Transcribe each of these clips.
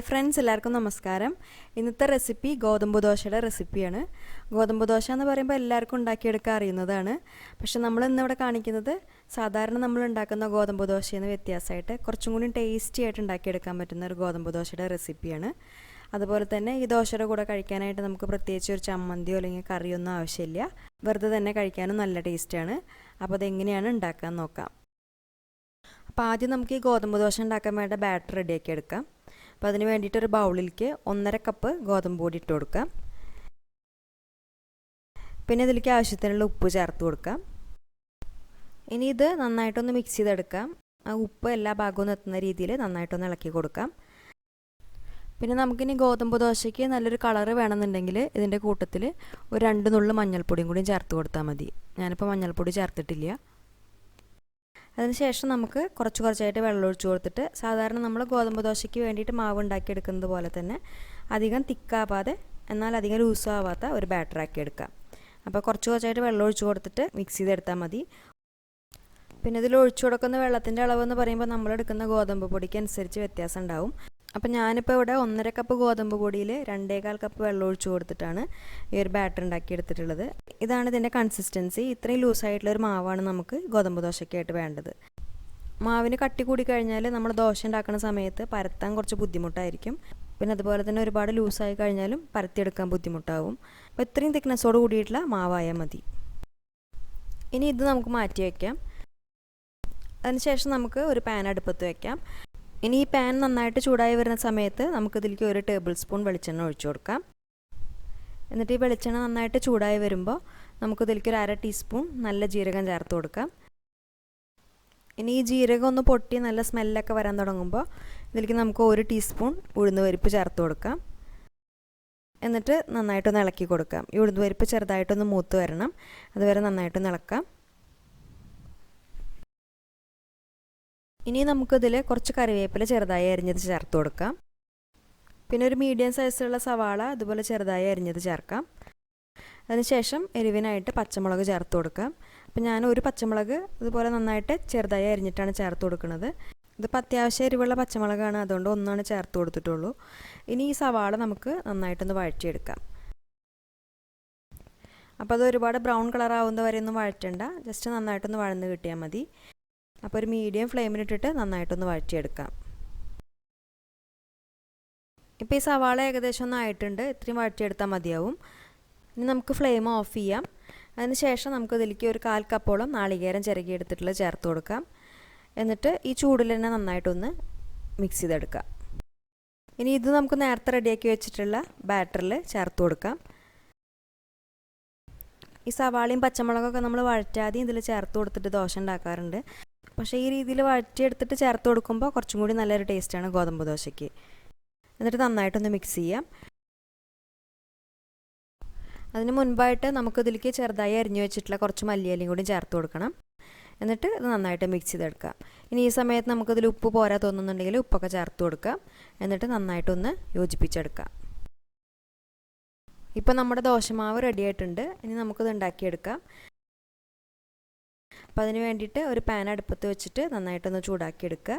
Hi friends, എല്ലാവർക്കും നമസ്കാരം. ഇന്നത്തെ റെസിപ്പി ഗോതമ്പ് ദോശയുടെ റെസിപ്പിയാണ്. ഗോതമ്പ് ദോശ എന്ന് പറയുമ്പോൾ എല്ലാവർക്കും ഉണ്ടാക്കിയെടുക്കാൻ അറിയുന്നതാണ്. പക്ഷെ നമ്മൾ ഇന്നിവിടെ കാണിക്കുന്നത് സാധാരണ നമ്മൾ ഉണ്ടാക്കുന്ന ഗോതമ്പ് ദോശയിൽ നിന്ന് വ്യത്യാസമായിട്ട് കുറച്ചും കൂടി ടേസ്റ്റി ആയിട്ട് ഉണ്ടാക്കിയെടുക്കാൻ പറ്റുന്ന ഒരു ഗോതമ്പ് ദോശയുടെ റെസിപ്പിയാണ്. അതുപോലെ തന്നെ ഈ ദോശയുടെ കൂടെ കഴിക്കാനായിട്ട് നമുക്ക് പ്രത്യേകിച്ച് ഒരു ചമ്മന്തിയോ അല്ലെങ്കിൽ കറിയൊന്നും ആവശ്യമില്ല. വെറുതെ തന്നെ കഴിക്കാനും നല്ല ടേസ്റ്റാണ്. അപ്പോൾ അതെങ്ങനെയാണ് ഉണ്ടാക്കാൻ നോക്കാം. അപ്പോൾ ആദ്യം നമുക്ക് ഈ ഗോതമ്പ് ദോശ ഉണ്ടാക്കാൻ വേണ്ട ബാറ്റർ റെഡിയാക്കി എടുക്കാം. അപ്പോൾ അതിന് വേണ്ടിയിട്ട് ഒരു ബൗളിലേക്ക് 1.5 കപ്പ് ഗോതമ്പ് പൊടി ഇട്ട് കൊടുക്കാം. പിന്നെ ഇതിലേക്ക് ആവശ്യത്തിനുള്ള ഉപ്പ് ചേർത്ത് കൊടുക്കാം. ഇനി ഇത് നന്നായിട്ടൊന്ന് മിക്സ് ചെയ്തെടുക്കാം. ആ ഉപ്പ് എല്ലാ ഭാഗവും എത്തുന്ന രീതിയിൽ നന്നായിട്ടൊന്ന് ഇളക്കി കൊടുക്കാം. പിന്നെ നമുക്കിനി ഗോതമ്പ് ദോശയ്ക്ക് നല്ലൊരു കളറ് വേണമെന്നുണ്ടെങ്കിൽ ഇതിൻ്റെ കൂട്ടത്തിൽ ഒരു 2 നുള്ളു മഞ്ഞൾപ്പൊടിയും കൂടി ചേർത്ത് കൊടുത്താൽ മതി. ഞാനിപ്പോൾ മഞ്ഞൾപ്പൊടി ചേർത്തിട്ടില്ല. അതിനുശേഷം നമുക്ക് കുറച്ചായിട്ട് വെള്ളം ഒഴിച്ച് കൊടുത്തിട്ട് സാധാരണ നമ്മൾ ഗോതമ്പ് ദോശയ്ക്ക് വേണ്ടിയിട്ട് മാവ് ഉണ്ടാക്കിയെടുക്കുന്നത് പോലെ തന്നെ അധികം തിക്കാവാതെ എന്നാൽ അധികം ലൂസാവാത്ത ഒരു ബാറ്ററാക്കി എടുക്കാം. അപ്പോൾ കുറച്ചായിട്ട് വെള്ളം ഒഴിച്ച് കൊടുത്തിട്ട് മിക്സ് ചെയ്തെടുത്താൽ മതി. പിന്നെ ഇതിൽ ഒഴിച്ചു കൊടുക്കുന്ന വെള്ളത്തിൻ്റെ അളവെന്ന് പറയുമ്പോൾ നമ്മളെടുക്കുന്ന ഗോതമ്പ് പൊടിക്ക് അനുസരിച്ച് വ്യത്യാസം ഉണ്ടാവും. അപ്പോൾ ഞാനിപ്പോൾ ഇവിടെ 1.5 കപ്പ് ഗോതമ്പ് പൊടിയിൽ 2.25 കപ്പ് വെള്ളം ഒഴിച്ച് കൊടുത്തിട്ടാണ് ഈ ഒരു ബാറ്റർ ഉണ്ടാക്കിയെടുത്തിട്ടുള്ളത്. ഇതാണ് ഇതിൻ്റെ കൺസിസ്റ്റൻസി. ഇത്രയും ലൂസായിട്ടുള്ളൊരു മാവാണ് നമുക്ക് ഗോതമ്പ് ദോശയ്ക്കായിട്ട് വേണ്ടത്. മാവിന് കട്ടി കൂടി കഴിഞ്ഞാൽ നമ്മൾ ദോശ ഉണ്ടാക്കുന്ന സമയത്ത് പരത്താൻ കുറച്ച് ബുദ്ധിമുട്ടായിരിക്കും. പിന്നെ അതുപോലെ തന്നെ ഒരുപാട് ലൂസായി കഴിഞ്ഞാലും പരത്തിയെടുക്കാൻ ബുദ്ധിമുട്ടാവും. അപ്പോൾ ഇത്രയും തിക്നെസ്സോട് കൂടിയിട്ടുള്ള മാവായാൽ മതി. ഇനി ഇത് നമുക്ക് മാറ്റി വയ്ക്കാം. അതിനുശേഷം നമുക്ക് ഒരു പാൻ അടുപ്പത്ത് വയ്ക്കാം. ഇനി ഈ പാൻ നന്നായിട്ട് ചൂടായി വരുന്ന സമയത്ത് നമുക്കിതിലേക്ക് 1 ടേബിൾ സ്പൂൺ വെളിച്ചെണ്ണ ഒഴിച്ചു കൊടുക്കാം. എന്നിട്ട് ഈ വെളിച്ചെണ്ണ നന്നായിട്ട് ചൂടായി വരുമ്പോൾ നമുക്കിതിലേക്ക് 1/2 ടീസ്പൂൺ നല്ല ജീരകം ചേർത്ത് കൊടുക്കാം. ഇനി ഈ ജീരകം ഒന്ന് പൊട്ടി നല്ല സ്മെല്ലൊക്കെ വരാൻ തുടങ്ങുമ്പോൾ ഇതിലേക്ക് നമുക്ക് 1 ടീസ്പൂൺ ഉഴുന്ന് പരിപ്പ് ചേർത്ത് കൊടുക്കാം. എന്നിട്ട് നന്നായിട്ടൊന്ന് ഇളക്കി കൊടുക്കാം. ഈ ഉഴുന്ന് പരിപ്പ് ചെറുതായിട്ടൊന്ന് മൂത്ത് വരണം. അതുവരെ നന്നായിട്ടൊന്ന് ഇളക്കാം. ഇനി നമുക്കിതിൽ കുറച്ച് കറിവേപ്പില ചെറുതായി അരിഞ്ഞത് ചേർത്ത് കൊടുക്കാം. പിന്നെ ഒരു മീഡിയം സൈസിലുള്ള സവാള അതുപോലെ ചെറുതായി അരിഞ്ഞത് ചേർക്കാം. അതിനുശേഷം എരിവിനായിട്ട് പച്ചമുളക് ചേർത്ത് കൊടുക്കാം. അപ്പോൾ ഞാൻ ഒരു പച്ചമുളക് ഇതുപോലെ നന്നായിട്ട് ചെറുതായി അരിഞ്ഞിട്ടാണ് ചേർത്ത് കൊടുക്കുന്നത്. ഇതിപ്പോൾ അത്യാവശ്യം എരിവുള്ള പച്ചമുളകാണ്, അതുകൊണ്ട് ഒന്നാണ് ചേർത്ത് കൊടുത്തിട്ടുള്ളൂ. ഇനി ഈ സവാള നമുക്ക് നന്നായിട്ടൊന്ന് വഴറ്റിയെടുക്കാം. അപ്പോൾ അത് ഒരുപാട് ബ്രൗൺ കളർ ആവുന്ന വരെ ഒന്നും വഴറ്റണ്ട, ജസ്റ്റ് നന്നായിട്ടൊന്ന് വഴന്ന് കിട്ടിയാൽ മതി. അപ്പോൾ ഒരു മീഡിയം ഫ്ലെയിമിലിട്ടിട്ട് നന്നായിട്ടൊന്ന് വഴറ്റിയെടുക്കാം. ഇപ്പോൾ ഈ സവാള ഏകദേശം ഒന്ന് ആയിട്ടുണ്ട്. ഇത്രയും വഴറ്റിയെടുത്താൽ മതിയാവും. ഇനി നമുക്ക് ഫ്ലെയിം ഓഫ് ചെയ്യാം. അതിനുശേഷം നമുക്ക് ഇതിലേക്ക് ഒരു 1/4 കപ്പോളം നാളികേരം ചിരകിയെടുത്തിട്ടുള്ള ചേർത്ത് കൊടുക്കാം. എന്നിട്ട് ഈ ചൂടിൽ തന്നെ നന്നായിട്ടൊന്ന് മിക്സ് ചെയ്തെടുക്കാം. ഇനി ഇത് നമുക്ക് നേരത്തെ റെഡിയാക്കി വെച്ചിട്ടുള്ള ബാറ്ററിൽ ചേർത്ത് കൊടുക്കാം. ഈ സവാളയും പച്ചമുളകൊക്കെ നമ്മൾ വഴറ്റാതെ ഇതിൽ ചേർത്ത് കൊടുത്തിട്ട് ദോശ ഉണ്ടാക്കാറുണ്ട്. പക്ഷേ ഈ രീതിയിൽ വഴറ്റിയെടുത്തിട്ട് ചേർത്ത് കൊടുക്കുമ്പോൾ കുറച്ചും കൂടി നല്ലൊരു ടേസ്റ്റാണ് ഗോതമ്പ് ദോശയ്ക്ക്. എന്നിട്ട് നന്നായിട്ടൊന്ന് മിക്സ് ചെയ്യാം. അതിന് മുൻപായിട്ട് നമുക്കിതിലേക്ക് ചെറുതായി അരിഞ്ഞു വെച്ചിട്ടുള്ള കുറച്ച് മല്ലിയിലയും കൂടി ചേർത്ത് കൊടുക്കണം. എന്നിട്ട് ഇത് നന്നായിട്ട് മിക്സ് ചെയ്തെടുക്കാം. ഇനി ഈ സമയത്ത് നമുക്കിതിൽ ഉപ്പ് പോരാ തോന്നുന്നുണ്ടെങ്കിൽ ഉപ്പൊക്കെ ചേർത്ത് കൊടുക്കാം. എന്നിട്ട് നന്നായിട്ടൊന്ന് യോജിപ്പിച്ചെടുക്കാം. ഇപ്പോൾ നമ്മുടെ ദോശമാവ് റെഡി ആയിട്ടുണ്ട്. ഇനി നമുക്കിത് ഉണ്ടാക്കിയെടുക്കാം. അപ്പോൾ അതിന് വേണ്ടിയിട്ട് ഒരു പാൻ അടുപ്പത്ത് വെച്ചിട്ട് നന്നായിട്ടൊന്ന് ചൂടാക്കിയെടുക്കുക.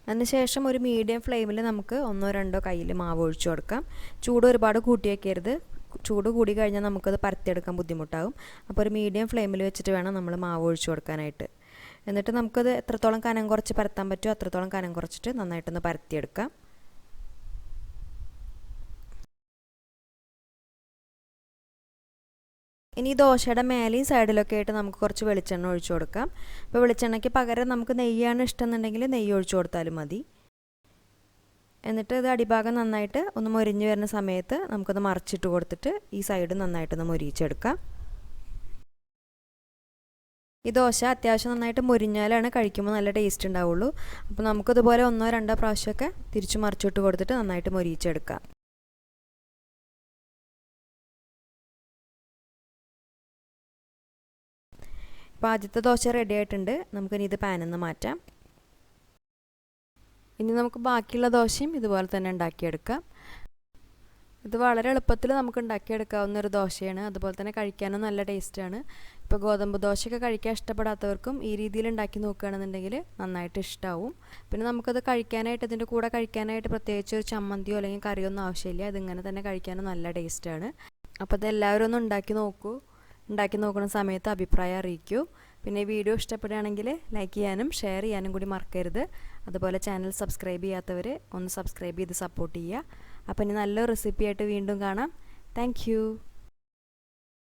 അതിനുശേഷം ഒരു മീഡിയം ഫ്ലെയിമിൽ നമുക്ക് 1-2 കയ്യിൽ മാവ് ഒഴിച്ചു കൊടുക്കാം. ചൂട് ഒരുപാട് കൂട്ടി വയ്ക്കരുത്. ചൂട് കൂടി കഴിഞ്ഞാൽ നമുക്കത് പരത്തിയെടുക്കാൻ ബുദ്ധിമുട്ടാകും. അപ്പോൾ ഒരു മീഡിയം ഫ്ലെയിമിൽ വെച്ചിട്ട് വേണം നമ്മൾ മാവ് ഒഴിച്ചു കൊടുക്കാനായിട്ട്. എന്നിട്ട് നമുക്കത് എത്രത്തോളം കനം കുറച്ച് പരത്താൻ പറ്റുമോ അത്രത്തോളം കനം കുറച്ചിട്ട് നന്നായിട്ടൊന്ന് പരത്തിയെടുക്കാം. ഇനി ദോശയുടെ മേലെയും സൈഡിലൊക്കെ ആയിട്ട് നമുക്ക് കുറച്ച് വെളിച്ചെണ്ണ ഒഴിച്ചു കൊടുക്കാം. അപ്പോൾ വെളിച്ചെണ്ണയ്ക്ക് പകരം നമുക്ക് നെയ്യാണ് ഇഷ്ടമെന്നുണ്ടെങ്കിൽ നെയ്യ് ഒഴിച്ചു കൊടുത്താലും മതി. എന്നിട്ട് ഇത് അടിഭാഗം നന്നായിട്ട് ഒന്ന് മൊരിഞ്ഞ് വരുന്ന സമയത്ത് നമുക്കൊന്ന് മറിച്ചിട്ട് കൊടുത്തിട്ട് ഈ സൈഡ് നന്നായിട്ടൊന്ന് മൊരിയിച്ചെടുക്കാം. ഈ ദോശ അത്യാവശ്യം നന്നായിട്ട് മൊരിഞ്ഞാലാണ് കഴിക്കുമ്പോൾ നല്ല ടേസ്റ്റ് ഉണ്ടാവുള്ളൂ. അപ്പോൾ നമുക്കിതുപോലെ 1-2 പ്രാവശ്യമൊക്കെ തിരിച്ചു മറിച്ചിട്ട് കൊടുത്തിട്ട് നന്നായിട്ട് മൊരിയിച്ചെടുക്കാം. അപ്പോൾ ആദ്യത്തെ ദോശ റെഡി ആയിട്ടുണ്ട്. നമുക്കിനി ഇത് പാനിൽ നിന്ന് മാറ്റാം. ഇനി നമുക്ക് ബാക്കിയുള്ള ദോശയും ഇതുപോലെ തന്നെ ഉണ്ടാക്കിയെടുക്കാം. ഇത് വളരെ എളുപ്പത്തിൽ നമുക്ക് ഉണ്ടാക്കിയെടുക്കാവുന്ന ഒരു ദോശയാണ്. അതുപോലെ തന്നെ കഴിക്കാനും നല്ല ടേസ്റ്റാണ്. ഇപ്പോൾ ഗോതമ്പ് ദോശയൊക്കെ കഴിക്കാൻ ഇഷ്ടപ്പെടാത്തവർക്കും ഈ രീതിയിൽ ഉണ്ടാക്കി നോക്കുകയാണെന്നുണ്ടെങ്കിൽ നന്നായിട്ട് ഇഷ്ടമാവും. പിന്നെ നമുക്കത് കഴിക്കാനായിട്ട് ഇതിൻ്റെ കൂടെ കഴിക്കാനായിട്ട് പ്രത്യേകിച്ച് ഒരു ചമ്മന്തിയോ അല്ലെങ്കിൽ കറിയോ ഒന്നും ആവശ്യമില്ല. ഇതിങ്ങനെ തന്നെ കഴിക്കാനും നല്ല ടേസ്റ്റാണ്. അപ്പോൾ ഇതെല്ലാവരും ഒന്ന് ഉണ്ടാക്കി നോക്കൂ. ഉണ്ടാക്കി നോക്കുന്ന സമയത്ത് അഭിപ്രായം അറിയിക്കൂ. പിന്നെ ഈ വീഡിയോ ഇഷ്ടപ്പെടുകയാണെങ്കിൽ ലൈക്ക് ചെയ്യാനും ഷെയർ ചെയ്യാനും കൂടി മറക്കരുത്. അതുപോലെ ചാനൽ സബ്സ്ക്രൈബ് ചെയ്യാത്തവർ ഒന്ന് സബ്സ്ക്രൈബ് ചെയ്ത് സപ്പോർട്ട് ചെയ്യുക. അപ്പോൾ ഇനി നല്ലൊരു റെസിപ്പിയായിട്ട് വീണ്ടും കാണാം. താങ്ക്